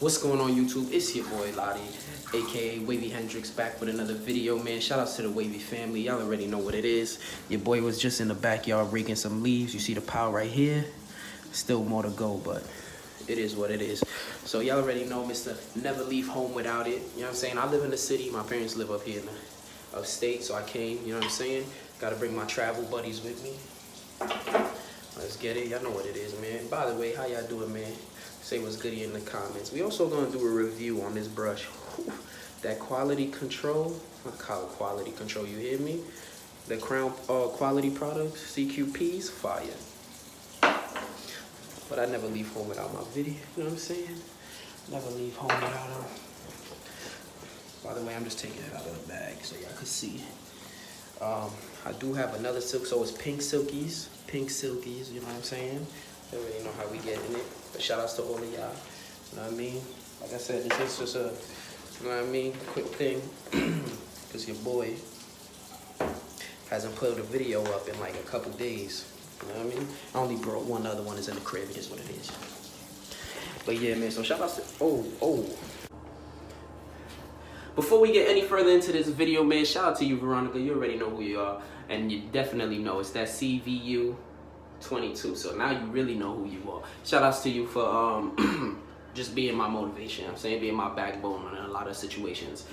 What's going on, YouTube? It's your boy Lottie, aka Wavy Hendrix, back with another video, man. Shout outs to the Wavy family. Y'all already know what it is. Your boy was just in the backyard raking some leaves. You see the pile right here. Still more to go, but it is what it is. So y'all already know Mr. Never Leave Home Without It. You know what I'm saying? I live in the city. My parents live up here in the upstate, so I came. You know what I'm saying? Got to bring my travel buddies with me. Let's get it. Y'all know what it is, man. By the way, how y'all doing, man? Say what's goody in the comments. We also gonna do a review on this brush. Whew. That quality control, I call it quality control, you hear me? The Crown quality products, CQPs, fire. But I never leave home without my video, you know what I'm saying? Never leave home without them. By the way, I'm just taking it out of the bag so y'all can see. I do have another silk, so it's pink silkies, you know what I'm saying? You already know how we get in it. But shout outs to all of y'all, you know what I mean? Like I said, this is just a, you know what I mean, quick thing, because your boy hasn't put a video up in like a couple days, you know what I mean? I only brought one other one, is in the crib, it is what it is. But yeah, man, so shout outs to, Before we get any further into this video, man, shout out to you, Veronica. You already know who you are, and you definitely know it's that CVU 22. So now you really know who you are. Shout outs to you for just being my motivation. I'm saying being my backbone in a lot of situations.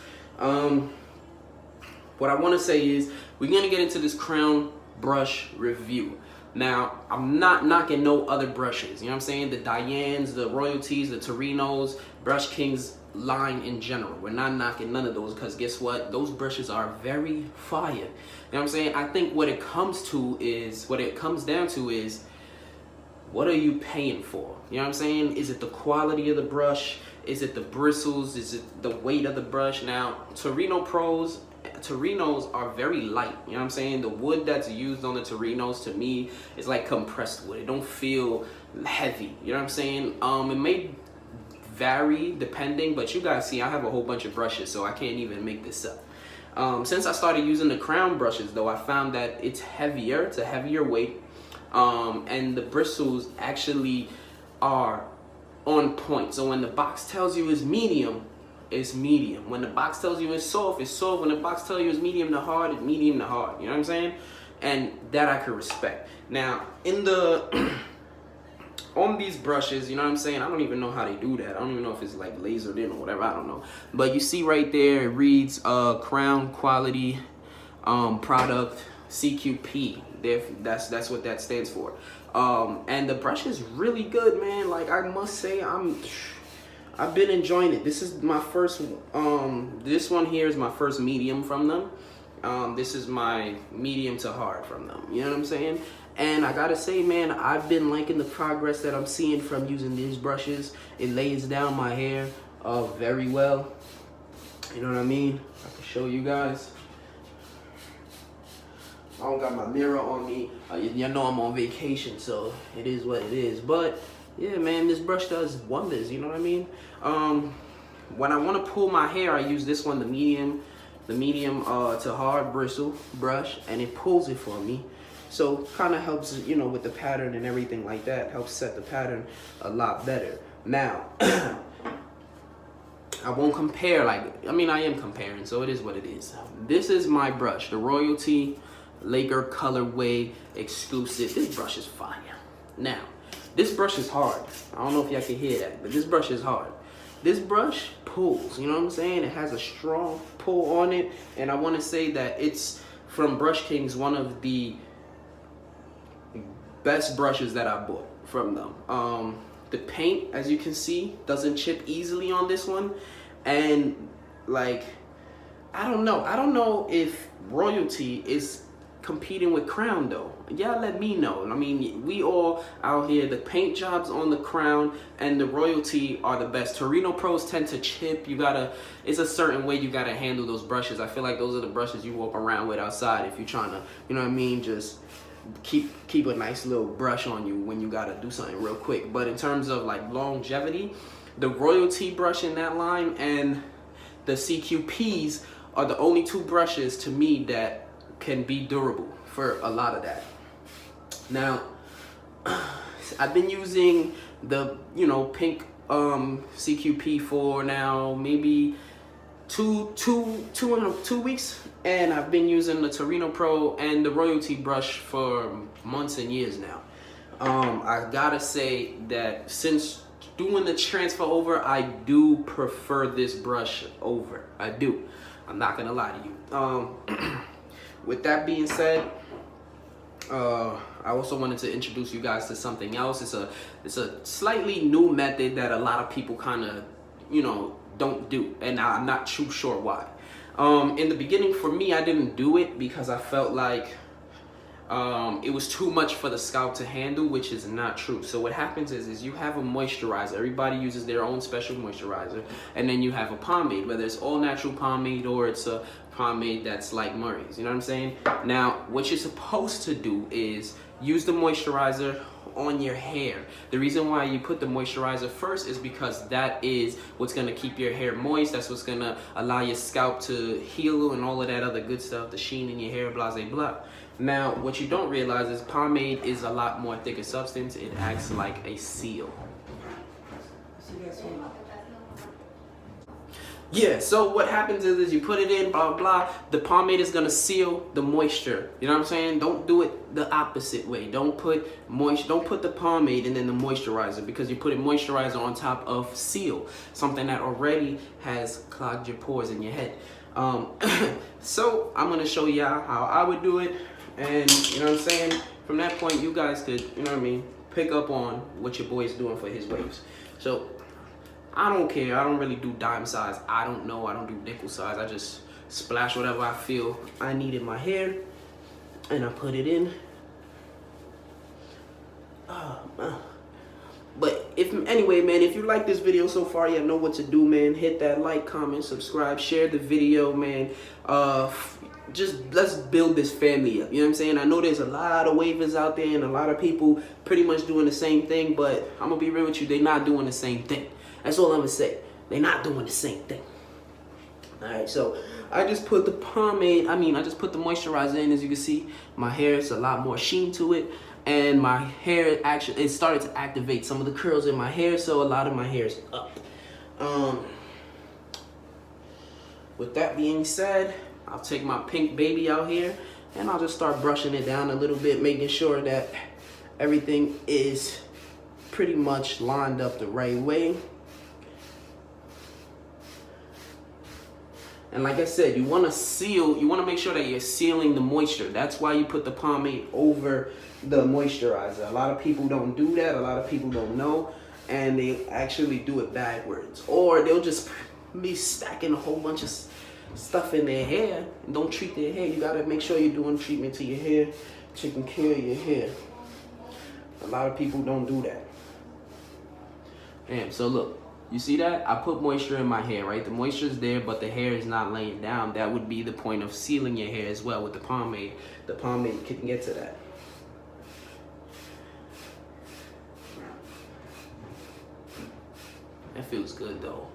What I want to say is we're gonna get into this Crown brush review. Now, I'm not knocking no other brushes. You know what I'm saying? The Dianes, the Royalties, the Torinos, Brush Kings line in general. We're not knocking none of those, because guess what? Those brushes are very fire. You know what I'm saying? I think what it comes down to is what are you paying for? You know what I'm saying? Is it the quality of the brush? Is it the bristles? Is it the weight of the brush? Now, Torinos are very light. You know what I'm saying? The wood that's used on the Torinos, to me, is like compressed wood. It don't feel heavy. You know what I'm saying? It may vary depending, but you guys see I have a whole bunch of brushes, so I can't even make this up. Since I started using the Crown brushes, though, I found that it's heavier. It's a heavier weight, and the bristles actually are on point. So when the box tells you it's medium, it's medium. When the box tells you it's soft, it's soft. When the box tells you it's medium to hard, it's medium to hard. You know what I'm saying? And that I could respect. Now, in the on these brushes, you know what I'm saying? I don't even know how they do that. I don't even know if it's like lasered in or whatever. I don't know. But you see right there, it reads Crown Quality Product CQP. That's what that stands for. And the brush is really good, man. Like, I must say, I've been enjoying it. This is my first, this one here is my first medium from them. This is my medium to hard from them. You know what I'm saying? And I gotta say, man, I've been liking the progress that I'm seeing from using these brushes. It lays down my hair very well. You know what I mean? I can show you guys. I don't got my mirror on me. You know I'm on vacation, so it is what it is. But yeah, man, this brush does wonders. You know what I mean? When I want to pull my hair, I use this one, the medium to hard bristle brush, and it pulls it for me. So kind of helps, you know, with the pattern and everything like that. Helps set the pattern a lot better. Now, I won't compare, I am comparing, so it is what it is. This is my brush, the Royalty Laker Colorway Exclusive. This brush is fire. Now, this brush is hard. I don't know if y'all can hear that, but this brush is hard. This brush pulls, you know what I'm saying? It has a strong pull on it, and I want to say that it's from Brush Kings, one of the best brushes that I bought from them. The paint, as you can see, doesn't chip easily on this one, and like, I don't know if Royalty is competing with Crown though. Y'all let me know. I mean, we all out here, the paint jobs on the Crown and the Royalty are the best. Torino Pros tend to chip. It's a certain way you gotta handle those brushes. I feel like those are the brushes you walk around with outside if you're trying to, you know what I mean, just keep a nice little brush on you when you gotta do something real quick. But in terms of like longevity, the Royalty brush in that line and the CQPs are the only two brushes to me that can be durable for a lot of that. Now, I've been using the, pink CQP for now maybe two weeks, and I've been using the Torino Pro and the Royalty brush for months and years now. I gotta say that since doing the transfer over, I do prefer this brush over. I do. I'm not gonna lie to you. With that being said, I also wanted to introduce you guys to something else. It's a slightly new method that a lot of people kind of, you know, don't do, and I'm not too sure why. In the beginning, for me, I didn't do it because I felt like it was too much for the scalp to handle, which is not true. So what happens is you have a moisturizer. Everybody uses their own special moisturizer, and then you have a pomade, whether it's all natural pomade or it's a pomade that's like Murray's. You know what I'm saying? Now, what you're supposed to do is use the moisturizer on your hair. The reason why you put the moisturizer first is because that is what's gonna keep your hair moist. That's what's gonna allow your scalp to heal and all of that other good stuff, the sheen in your hair, blah, blah, blah. Now, what you don't realize is pomade is a lot more thicker substance. It acts like a seal. Yeah, so what happens is you put it in, blah, blah, the pomade is gonna seal the moisture. You know what I'm saying? Don't do it the opposite way. Don't put the pomade and then the moisturizer, because you're putting moisturizer on top of seal, something that already has clogged your pores in your head. So I'm gonna show y'all how I would do it, and you know what I'm saying? From that point, you guys could, you know what I mean, pick up on what your boy is doing for his waves. So I don't care. I don't really do dime size. I don't know. I don't do nickel size. I just splash whatever I feel I need in my hair, and I put it in. But anyway, man, if you like this video so far, you know what to do, man. Hit that like, comment, subscribe, share the video, man. Just let's build this family up. You know what I'm saying? I know there's a lot of wavers out there and a lot of people pretty much doing the same thing, but I'm gonna be real with you, they're not doing the same thing. That's all I'm gonna say. They're not doing the same thing. Alright, so I just put the pomade, I just put the moisturizer in. As you can see, my hair is a lot more sheen to it, and my hair actually, it started to activate some of the curls in my hair, so a lot of my hair is up. With that being said, I'll take my pink baby out here and I'll just start brushing it down a little bit, making sure that everything is pretty much lined up the right way. And like I said, you want to seal, you want to make sure that you're sealing the moisture. That's why you put the pomade over the moisturizer. A lot of people don't do that. A lot of people don't know, and they actually do it backwards. Or they'll just be stacking a whole bunch of stuff in their hair and don't treat their hair. You got to make sure you're doing treatment to your hair, taking care of your hair. A lot of people don't do that. And so look. You see that? I put moisture in my hair, right? The moisture is there, but the hair is not laying down. That would be the point of sealing your hair as well with the pomade. The pomade can get to that. That feels good though.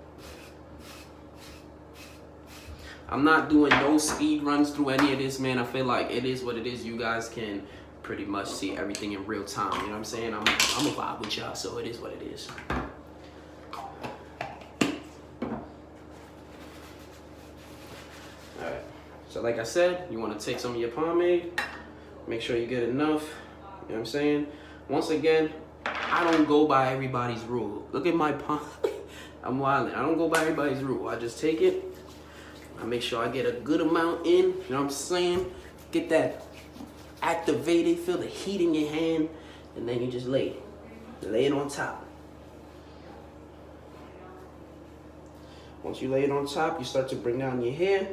I'm not doing no speed runs through any of this, man. I feel like it is what it is. You guys can pretty much see everything in real time. You know what I'm saying? I'm a vibe with y'all, so it is what it is. So like I said, you want to take some of your pomade, make sure you get enough, you know what I'm saying? Once again, I don't go by everybody's rule. Look at my pomade, I'm wilding. I don't go by everybody's rule. I just take it, I make sure I get a good amount in, you know what I'm saying? Get that activated, feel the heat in your hand, and then you just lay it on top. Once you lay it on top, you start to bring down your hair.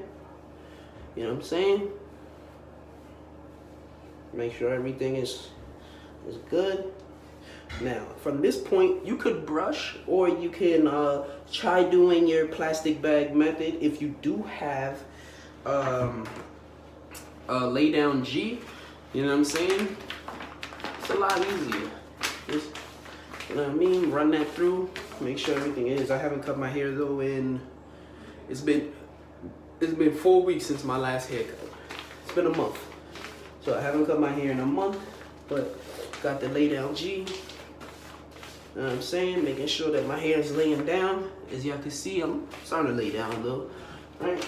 You know what I'm saying? Make sure everything is good. Now, from this point, you could brush, or you can try doing your plastic bag method if you do have a lay down G. You know what I'm saying? It's a lot easier. Just, you know what I mean? Run that through. Make sure everything is. I haven't cut my hair though in. It's been 4 weeks since my last haircut. It's been a month. So I haven't cut my hair in a month, but got the lay down G. You know what I'm saying? Making sure that my hair is laying down. As y'all can see, I'm starting to lay down a little, right?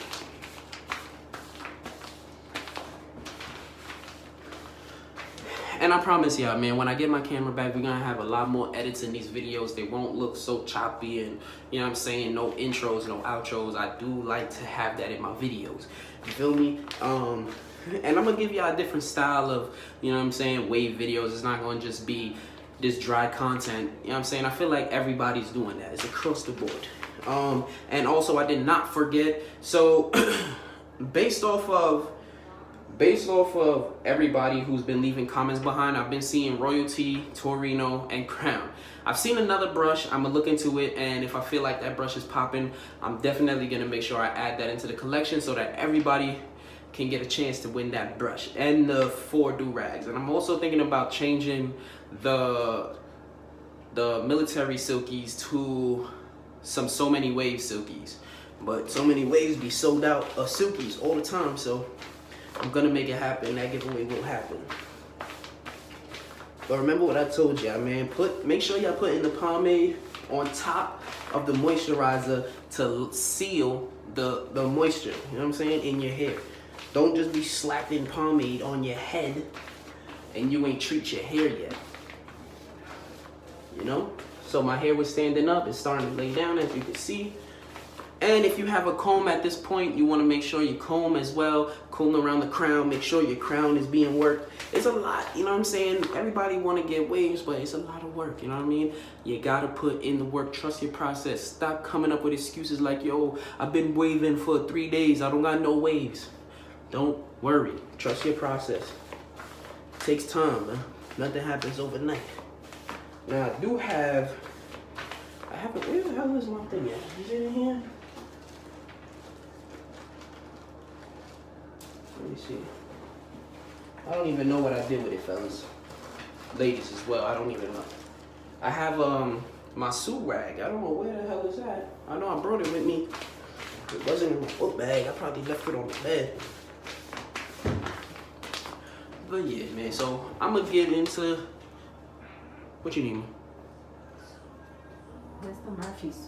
And I promise y'all, man, when I get my camera back, we're gonna have a lot more edits in these videos. They won't look so choppy and, you know what I'm saying, no intros, no outros. I do like to have that in my videos. You feel me? And I'm gonna give y'all a different style of, you know what I'm saying, wave videos. It's not gonna just be this dry content. You know what I'm saying? I feel like everybody's doing that. It's across the board. And also I did not forget, so based off of everybody who's been leaving comments behind, I've been seeing Royalty, Torino, and Crown. I've seen another brush. I'm gonna look into it, and if I feel like that brush is popping, I'm definitely gonna make sure I add that into the collection so that everybody can get a chance to win that brush and the 4 do-rags. And I'm also thinking about changing the military silkies to some So Many Waves silkies. But So Many Waves be sold out of silkies all the time, so I'm gonna make it happen. That giveaway will happen. But remember what I told y'all, man. Make sure y'all putting the pomade on top of the moisturizer to seal the moisture, you know what I'm saying, in your hair. Don't just be slapping pomade on your head and you ain't treat your hair yet. You know? So my hair was standing up. It's starting to lay down, as you can see. And if you have a comb at this point, you want to make sure you comb as well. Comb around the crown. Make sure your crown is being worked. It's a lot, you know what I'm saying? Everybody want to get waves, but it's a lot of work, you know what I mean? You got to put in the work. Trust your process. Stop coming up with excuses like, yo, I've been waving for 3 days. I don't got no waves. Don't worry. Trust your process. It takes time, man. Nothing happens overnight. Now, where the hell is my thing at? Is it in here? Let me see. I don't even know what I did with it, fellas. Ladies as well, I don't even know. I have my suit rag. I don't know where the hell is that. I know I brought it with me. It wasn't in my book bag. I probably left it on the bed. But yeah, man, so I'm gonna get into what you need. Where's the Murphy sauce?